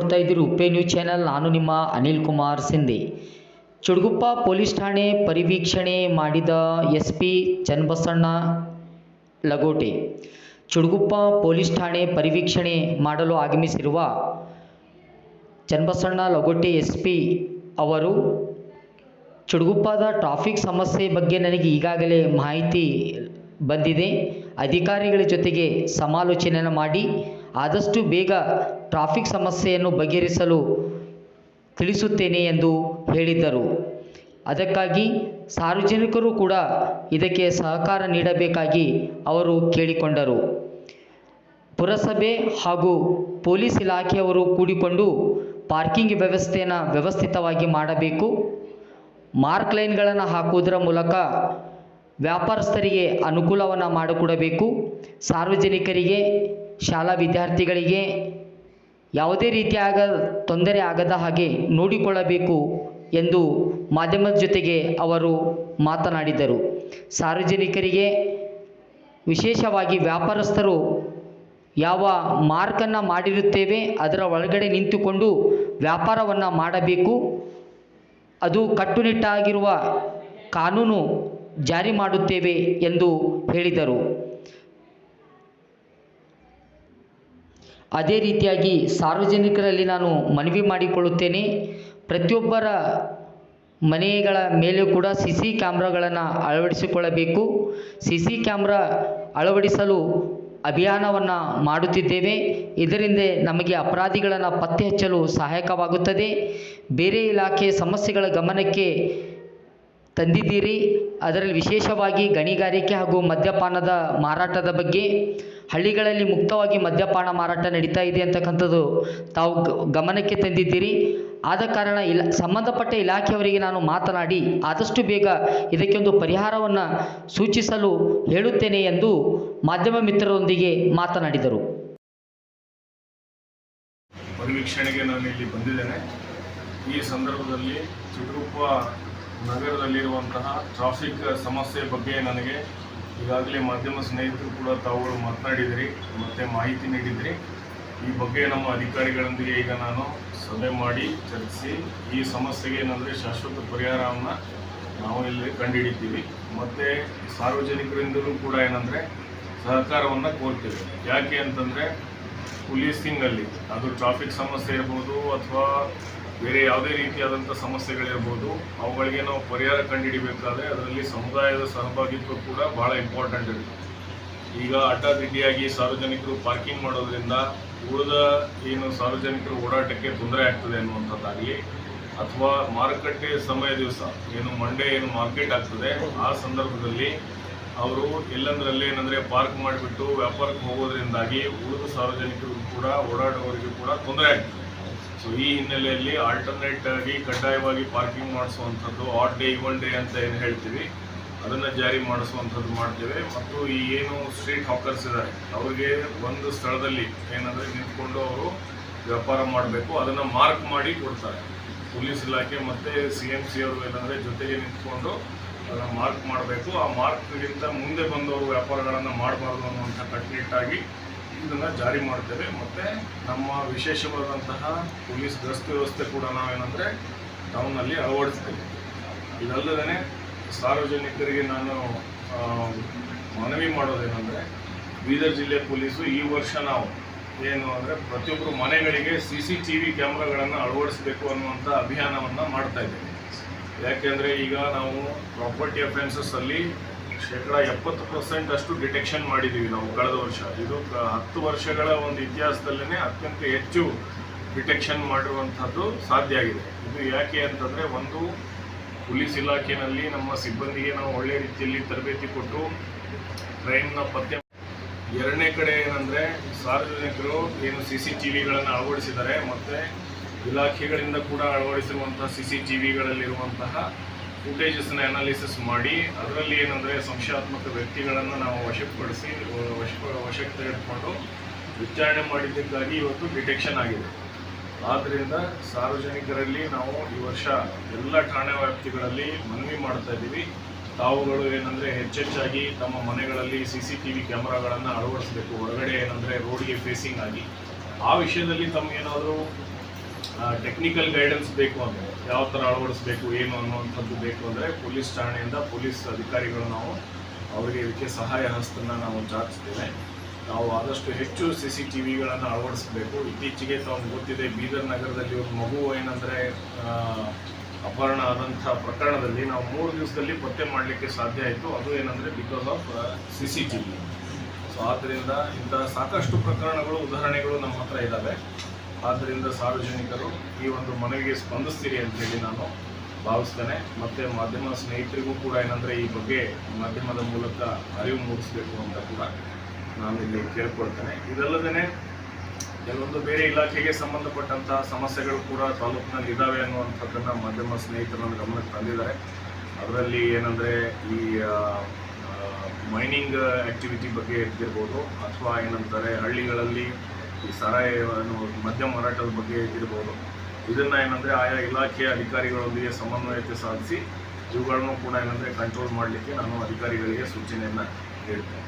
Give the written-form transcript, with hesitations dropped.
ನೋಡ್ತಾ ಇದ್ದೀರಿ Uppe news channel. ನಾನು ನಿಮ್ಮ ಅನಿಲ್ ಕುಮಾರ್ ಸಿಂಧೆ. ಚುಡುಗುಪ್ಪ ಪೊಲೀಸ್ ಠಾಣೆ ಪರಿವೀಕ್ಷಣೆ ಮಾಡಿದ SP ಚನ್ನಬಸಣ್ಣ ಲಗೋಟೆ. ಚುಡುಗುಪ್ಪ ಪೊಲೀಸ್ ಠಾಣೆ ಪರಿವೀಕ್ಷಣೆ ಮಾಡಲು ಆಗಮಿಸಿರುವ ಚನ್ನಬಸಣ್ಣ ಲಗೋಟೆ SP ಅವರು ಚುಡುಗುಪ್ಪದ ಟ್ರಾಫಿಕ್ ಸಮಸ್ಯೆ ಬಗ್ಗೆ ನನಗೆ ಈಗಾಗಲೇ ಮಾಹಿತಿ ಬಂದಿದೆ. ಅಧಿಕಾರಿಗಳ ಜೊತೆಗೆ ಸಮಾಲೋಚನೆಯನ್ನು ಮಾಡಿ ಆದಷ್ಟು ಬೇಗ ಟ್ರಾಫಿಕ್ ಸಮಸ್ಯೆಯನ್ನು ಬಗೆಹರಿಸಲು ತಿಳಿಸುತ್ತೇನೆ ಎಂದು ಹೇಳಿದ್ದರು. ಅದಕ್ಕಾಗಿ ಸಾರ್ವಜನಿಕರು ಕೂಡ ಇದಕ್ಕೆ ಸಹಕಾರ ನೀಡಬೇಕಾಗಿ ಅವರು ಕೇಳಿಕೊಂಡರು. ಪುರಸಭೆ ಹಾಗೂ ಪೊಲೀಸ್ ಇಲಾಖೆಯವರು ಕೂಡಿಕೊಂಡು ಪಾರ್ಕಿಂಗ್ ವ್ಯವಸ್ಥೆಯನ್ನು ವ್ಯವಸ್ಥಿತವಾಗಿ ಮಾಡಬೇಕು. ಮಾರ್ಕ್ ಲೈನ್ಗಳನ್ನು ಹಾಕುವುದರ ಮೂಲಕ ವ್ಯಾಪಾರಸ್ಥರಿಗೆ ಅನುಕೂಲವನ್ನು ಮಾಡಿಕೊಡಬೇಕು. ಸಾರ್ವಜನಿಕರಿಗೆ, ಶಾಲಾ ವಿದ್ಯಾರ್ಥಿಗಳಿಗೆ ಯಾವುದೇ ರೀತಿಯಾದ ತೊಂದರೆ ಆಗದ ಹಾಗೆ ನೋಡಿಕೊಳ್ಳಬೇಕು ಎಂದು ಮಾಧ್ಯಮದ ಜೊತೆಗೆ ಅವರು ಮಾತನಾಡಿದರು. ಸಾರ್ವಜನಿಕರಿಗೆ, ವಿಶೇಷವಾಗಿ ವ್ಯಾಪಾರಸ್ಥರು ಯಾವ ಮಾರ್ಕನ್ನು ಮಾಡಿರುತ್ತೇವೆ ಅದರ ಒಳಗಡೆ ನಿಂತುಕೊಂಡು ವ್ಯಾಪಾರವನ್ನು ಮಾಡಬೇಕು. ಅದು ಕಟ್ಟುನಿಟ್ಟಾಗಿರುವ ಕಾನೂನು ಜಾರಿ ಮಾಡುತ್ತೇವೆ ಎಂದು ಹೇಳಿದರು. ಅದೇ ರೀತಿಯಾಗಿ ಸಾರ್ವಜನಿಕರಲ್ಲಿ ನಾನು ಮನವಿ ಮಾಡಿಕೊಳ್ಳುತ್ತೇನೆ, ಪ್ರತಿಯೊಬ್ಬರ ಮನೆಗಳ ಮೇಲೆ ಕೂಡ CC ಕ್ಯಾಮ್ರಾಗಳನ್ನು ಅಳವಡಿಸಿಕೊಳ್ಳಬೇಕು. CC ಕ್ಯಾಮ್ರಾ ಅಳವಡಿಸಲು ಅಭಿಯಾನವನ್ನು ಮಾಡುತ್ತಿದ್ದೇವೆ. ಇದರಿಂದ ನಮಗೆ ಅಪರಾಧಿಗಳನ್ನು ಪತ್ತೆ ಹಚ್ಚಲು ಸಹಾಯಕವಾಗುತ್ತದೆ. ಬೇರೆ ಇಲಾಖೆ ಸಮಸ್ಯೆಗಳ ಗಮನಕ್ಕೆ ತಂದಿದ್ದೀರಿ. ಅದರಲ್ಲಿ ವಿಶೇಷವಾಗಿ ಗಣಿಗಾರಿಕೆ ಹಾಗೂ ಮದ್ಯಪಾನದ ಮಾರಾಟದ ಬಗ್ಗೆ, ಹಳ್ಳಿಗಳಲ್ಲಿ ಮುಕ್ತವಾಗಿ ಮದ್ಯಪಾನ ಮಾರಾಟ ನಡೀತಾ ಇದೆ ಅಂತಕ್ಕಂಥದ್ದು ತಾವು ಗಮನಕ್ಕೆ ತಂದಿದ್ದೀರಿ. ಆದ ಕಾರಣ ಸಂಬಂಧಪಟ್ಟ ಇಲಾಖೆಯವರಿಗೆ ನಾನು ಮಾತನಾಡಿ ಆದಷ್ಟು ಬೇಗ ಇದಕ್ಕೆ ಒಂದು ಪರಿಹಾರವನ್ನು ಸೂಚಿಸಲು ಹೇಳುತ್ತೇನೆ ಎಂದು ಮಾಧ್ಯಮ ಮಿತ್ರರೊಂದಿಗೆ ಮಾತನಾಡಿದರು. ಪರಿವೀಕ್ಷಣೆಗೆ ನಾನು ಇಲ್ಲಿ ಬಂದಿದ್ದೇನೆ. ಈ ಸಂದರ್ಭದಲ್ಲಿ ಚುಡುಗುಪ್ಪ ನಗರದಲ್ಲಿರುವಂತಹ ಟ್ರಾಫಿಕ್ ಸಮಸ್ಯೆ ಬಗ್ಗೆ ನನಗೆ ಈಗಾಗಲೇ ಮಾಧ್ಯಮ ಸ್ನೇಹಿತರು ಕೂಡ ತಾವುಗಳು ಮಾತನಾಡಿದಿರಿ ಮತ್ತು ಮಾಹಿತಿ ನೀಡಿದಿರಿ. ಈ ಬಗ್ಗೆ ನಮ್ಮ ಅಧಿಕಾರಿಗಳೊಂದಿಗೆ ಈಗ ನಾನು ಸಭೆ ಮಾಡಿ ಚರ್ಚಿಸಿ ಈ ಸಮಸ್ಯೆಗೆ ಏನಂದರೆ ಶಾಶ್ವತ ಪರಿಹಾರವನ್ನು ನಾವು ಇಲ್ಲಿ ಕಂಡುಹಿಡಿತೀವಿ. ಮತ್ತು ಸಾರ್ವಜನಿಕರಿಂದಲೂ ಕೂಡ ಏನಂದರೆ ಸಹಕಾರವನ್ನು ಕೋರ್ತೀವಿ. ಯಾಕೆ ಅಂತಂದರೆ ಪೊಲೀಸಿಂಗಲ್ಲಿ ಅದು ಟ್ರಾಫಿಕ್ ಸಮಸ್ಯೆ ಇರ್ಬೋದು ಅಥವಾ ಬೇರೆ ಯಾವುದೇ ರೀತಿಯಾದಂಥ ಸಮಸ್ಯೆಗಳಿರ್ಬೋದು, ಅವುಗಳಿಗೆ ನಾವು ಪರಿಹಾರ ಕಂಡುಹಿಡಿಬೇಕಾದ್ರೆ ಅದರಲ್ಲಿ ಸಮುದಾಯದ ಸಹಭಾಗಿತ್ವ ಕೂಡ ಭಾಳ ಇಂಪಾರ್ಟೆಂಟ್ ಇರುತ್ತೆ. ಈಗ ಅಡ್ಡಾದಿಡ್ಡಿಯಾಗಿ ಸಾರ್ವಜನಿಕರು ಪಾರ್ಕಿಂಗ್ ಮಾಡೋದ್ರಿಂದ ಉಳಿದ ಏನು ಸಾರ್ವಜನಿಕರು ಓಡಾಟಕ್ಕೆ ತೊಂದರೆ ಆಗ್ತದೆ ಅನ್ನುವಂಥದ್ದಾಗಲಿ, ಅಥವಾ ಮಾರುಕಟ್ಟೆ ಸಮಯ ದಿವಸ ಏನು ಮಂಡೇ ಏನು ಮಾರ್ಕೆಟ್ ಆಗ್ತದೆ ಆ ಸಂದರ್ಭದಲ್ಲಿ ಅವರು ಎಲ್ಲಂದ್ರಲ್ಲಿ ಏನಂದರೆ ಪಾರ್ಕ್ ಮಾಡಿಬಿಟ್ಟು ವ್ಯಾಪಾರಕ್ಕೆ ಹೋಗೋದ್ರಿಂದಾಗಿ ಉಳಿದ ಸಾರ್ವಜನಿಕರು ಕೂಡ ಓಡಾಡುವವರಿಗೂ ಕೂಡ ತೊಂದರೆ ಆಗ್ತದೆ. ಸೊ ಈ ಹಿನ್ನೆಲೆಯಲ್ಲಿ ಆಲ್ಟರ್ನೇಟ್ ಆಗಿ ಕಡ್ಡಾಯವಾಗಿ ಪಾರ್ಕಿಂಗ್ ಮಾಡಿಸುವಂಥದ್ದು, ಆಡ್ ಡೇ ಇವನ್ ಡೇ ಅಂತ ಏನು ಹೇಳ್ತೀವಿ ಅದನ್ನು ಜಾರಿ ಮಾಡಿಸುವಂಥದ್ದು ಮಾಡ್ತೇವೆ. ಮತ್ತು ಈ ಏನು ಸ್ಟ್ರೀಟ್ ಹಾಕರ್ಸ್ ಇದ್ದಾರೆ ಅವ್ರಿಗೆ ಒಂದು ಸ್ಥಳದಲ್ಲಿ ಏನಂದರೆ ನಿಂತ್ಕೊಂಡು ಅವರು ವ್ಯಾಪಾರ ಮಾಡಬೇಕು, ಅದನ್ನು ಮಾರ್ಕ್ ಮಾಡಿ ಕೊಡ್ತಾರೆ. ಪೊಲೀಸ್ ಇಲಾಖೆ ಮತ್ತು CMC ಅವರು ಏನಂದರೆ ಜೊತೆಗೆ ನಿಂತ್ಕೊಂಡು ಅದನ್ನು ಮಾರ್ಕ್ ಮಾಡಬೇಕು. ಆ ಮಾರ್ಕ್ಗಿಂತ ಮುಂದೆ ಬಂದವರು ವ್ಯಾಪಾರಗಳನ್ನು ಮಾಡಬಾರ್ದು ಅನ್ನುವಂಥ ಕಟ್ಟುನಿಟ್ಟಾಗಿ ಇದನ್ನು ಜಾರಿ ಮಾಡ್ತೇವೆ. ಮತ್ತು ನಮ್ಮ ವಿಶೇಷವಾದಂತಹ ಪೊಲೀಸ್ ಗಸ್ತು ವ್ಯವಸ್ಥೆ ಕೂಡ ನಾವೇನಂದರೆ ಟೌನಲ್ಲಿ ಅಳವಡಿಸ್ತೇವೆ. ಇದಲ್ಲದೇ ಸಾರ್ವಜನಿಕರಿಗೆ ನಾನು ಮನವಿ ಮಾಡೋದೇನೆಂದರೆ, ಬೀದರ್ ಜಿಲ್ಲೆ ಪೊಲೀಸು ಈ ವರ್ಷ ನಾವು ಏನು ಅಂದರೆ ಪ್ರತಿಯೊಬ್ಬರು ಮನೆಗಳಿಗೆ CCTV ಕ್ಯಾಮ್ರಾಗಳನ್ನು ಅಳವಡಿಸಬೇಕು ಅನ್ನುವಂಥ ಅಭಿಯಾನವನ್ನು ಮಾಡ್ತಾ ಇದ್ದೇವೆ. ಯಾಕೆಂದರೆ ಈಗ ನಾವು ಪ್ರಾಪರ್ಟಿ ಅಫೆನ್ಸಸ್ಸಲ್ಲಿ 70% ಅಷ್ಟು ಡಿಟೆಕ್ಷನ್ ಮಾಡಿದ್ದೀವಿ ನಾವು ಕಳೆದ ವರ್ಷ. ಇದು 10 ವರ್ಷಗಳ ಒಂದು ಇತಿಹಾಸದಲ್ಲೇ ಅತ್ಯಂತ ಹೆಚ್ಚು ಡಿಟೆಕ್ಷನ್ ಮಾಡಿರುವಂಥದ್ದು ಸಾಧ್ಯ ಆಗಿದೆ. ಇದು ಯಾಕೆ ಅಂತಂದರೆ, ಒಂದು ಪೊಲೀಸ್ ಇಲಾಖೆಯಲ್ಲಿ ನಮ್ಮ ಸಿಬ್ಬಂದಿಗೆ ನಾವು ಒಳ್ಳೆಯ ರೀತಿಯಲ್ಲಿ ತರಬೇತಿ ಕೊಟ್ಟು ಕ್ರೈಮ್ನ ಪತ್ತೆ. ಎರಡನೇ ಕಡೆ ಏನಂದರೆ ಸಾರ್ವಜನಿಕರು ಏನು CCTVಗಳನ್ನು ಅಳವಡಿಸಿದ್ದಾರೆ ಮತ್ತು ಇಲಾಖೆಗಳಿಂದ ಕೂಡ ಅಳವಡಿಸಿರುವಂತಹ CCTVಗಳಲ್ಲಿರುವಂತಹ ಫುಟೇಜಸ್ನ ಅನಾಲಿಸಿಸ್ ಮಾಡಿ ಅದರಲ್ಲಿ ಏನಂದರೆ ಸಂಶಯಾತ್ಮಕ ವ್ಯಕ್ತಿಗಳನ್ನು ನಾವು ವಶಕ್ಕೆ ತೆಗೆದುಕೊಂಡು ವಿಚಾರಣೆ ಮಾಡಿದ್ದಕ್ಕಾಗಿ ಇವತ್ತು ಡಿಟೆಕ್ಷನ್ ಆಗಿದೆ. ಆದ್ದರಿಂದ ಸಾರ್ವಜನಿಕರಲ್ಲಿ ನಾವು ಈ ವರ್ಷ ಎಲ್ಲ ಠಾಣೆ ವ್ಯಾಪ್ತಿಗಳಲ್ಲಿ ಮನವಿ ಮಾಡ್ತಾ ಇದ್ದೀವಿ, ತಾವುಗಳು ಏನಂದರೆ ಹೆಚ್ಚೆಚ್ಚಾಗಿ ತಮ್ಮ ಮನೆಗಳಲ್ಲಿ CCTV ಕ್ಯಾಮ್ರಾಗಳನ್ನು ಅಳವಡಿಸಬೇಕು. ಹೊರಗಡೆ ಏನಂದರೆ ರೋಡ್ಗೆ ಫೇಸಿಂಗ್ ಆಗಿ ಆ ವಿಷಯದಲ್ಲಿ ತಮಗೇನಾದರೂ ಟೆಕ್ನಿಕಲ್ ಗೈಡೆನ್ಸ್ ಬೇಕು ಅಂದರೆ ಯಾವ ಥರ ಅಳವಡಿಸ್ಬೇಕು ಏನು ಅನ್ನುವಂಥದ್ದು ಬೇಕು ಅಂದರೆ ಪೊಲೀಸ್ ಠಾಣೆಯಿಂದ ಪೊಲೀಸ್ ಅಧಿಕಾರಿಗಳು ನಾವು ಅವರಿಗೆ ಇದಕ್ಕೆ ಸಹಾಯ ಹಸ್ತನ್ನು ನಾವು ಚಾಚಿಸ್ತೇವೆ. ನಾವು ಆದಷ್ಟು ಹೆಚ್ಚು CCTV ಅಳವಡಿಸಬೇಕು. ಇತ್ತೀಚೆಗೆ ತಾವು ಗೊತ್ತಿದೆ, ಬೀದರ್ ನಗರದಲ್ಲಿ ಒಂದು ಮಗು ಏನಂದರೆ ಅಪಹರಣ ಆದಂಥ ಪ್ರಕರಣದಲ್ಲಿ ನಾವು 3 ದಿವಸದಲ್ಲಿ ಪತ್ತೆ ಮಾಡಲಿಕ್ಕೆ ಸಾಧ್ಯ ಆಯಿತು. ಅದು ಏನಂದರೆ ಬಿಕಾಸ್ ಆಫ್ CCTV. ಸೊ ಆದ್ದರಿಂದ ಇಂತಹ ಸಾಕಷ್ಟು ಪ್ರಕರಣಗಳು, ಉದಾಹರಣೆಗಳು ನಮ್ಮ ಹತ್ರ ಇದ್ದಾವೆ. ಆದ್ದರಿಂದ ಸಾರ್ವಜನಿಕರು ಈ ಒಂದು ಮನವಿಗೆ ಸ್ಪಂದಿಸ್ತೀರಿ ಅಂತೇಳಿ ನಾನು ಭಾವಿಸ್ತೇನೆ. ಮತ್ತು ಮಾಧ್ಯಮ ಸ್ನೇಹಿತರಿಗೂ ಕೂಡ ಏನಂದರೆ ಈ ಬಗ್ಗೆ ಮಾಧ್ಯಮದ ಮೂಲಕ ಅರಿವು ಮೂಡಿಸಬೇಕು ಅಂತ ಕೂಡ ನಾನು ಇಲ್ಲಿ ಕೇಳ್ಕೊಳ್ತೇನೆ. ಇದಲ್ಲದೇ ಕೆಲವೊಂದು ಬೇರೆ ಇಲಾಖೆಗೆ ಸಂಬಂಧಪಟ್ಟಂತಹ ಸಮಸ್ಯೆಗಳು ಕೂಡ ತಾಲೂಕಿನಲ್ಲಿ ಇದ್ದಾವೆ ಅನ್ನುವಂಥದ್ದನ್ನು ಮಾಧ್ಯಮ ಸ್ನೇಹಿತರು ನನ್ನ ಗಮನಕ್ಕೆ ತಂದಿದ್ದಾರೆ. ಅದರಲ್ಲಿ ಏನಂದರೆ ಈ ಮೈನಿಂಗ್ ಆ್ಯಕ್ಟಿವಿಟಿ ಬಗ್ಗೆ ಇದ್ದಿರ್ಬೋದು, ಅಥವಾ ಏನಂತಾರೆ ಹಳ್ಳಿಗಳಲ್ಲಿ ಈ ಸಾರಾಯನ್ನು ಮದ್ಯ ಮಾರಾಟದ ಬಗ್ಗೆ ಇದ್ದಿರ್ಬೋದು. ಇದನ್ನು ಏನಂದರೆ ಆಯಾ ಇಲಾಖೆಯ ಅಧಿಕಾರಿಗಳೊಂದಿಗೆ ಸಮನ್ವಯತೆ ಸಾಧಿಸಿ ಇವುಗಳನ್ನು ಕೂಡ ಏನಂದರೆ ಕಂಟ್ರೋಲ್ ಮಾಡಲಿಕ್ಕೆ ನಾನು ಅಧಿಕಾರಿಗಳಿಗೆ ಸೂಚನೆಯನ್ನು ನೀಡ್ತೇನೆ.